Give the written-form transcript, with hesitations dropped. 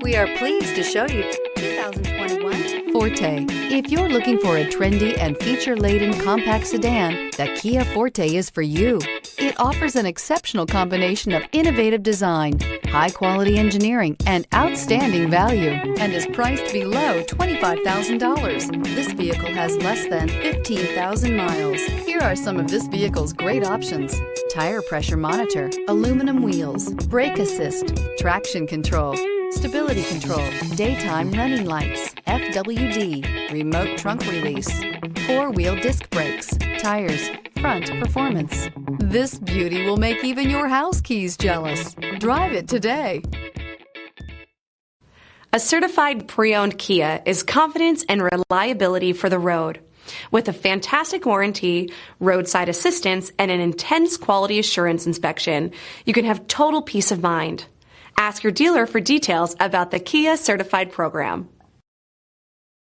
We are pleased to show you 2021 Forte. If you're looking for a trendy and feature-laden compact sedan, the Kia Forte is for you. It offers an exceptional combination of innovative design, high-quality engineering, and outstanding value, and is priced below $25,000. This vehicle has less than 15,000 miles. Here are some of this vehicle's great options: tire pressure monitor, aluminum wheels, brake assist, traction control, stability control, daytime running lights, FWD, remote trunk release, four-wheel disc brakes, tires, front performance. This beauty will make even your house keys jealous. Drive it today. A certified pre-owned Kia is confidence and reliability for the road. With a fantastic warranty, roadside assistance, and an intense quality assurance inspection, you can have total peace of mind. Ask your dealer for details about the Kia Certified program.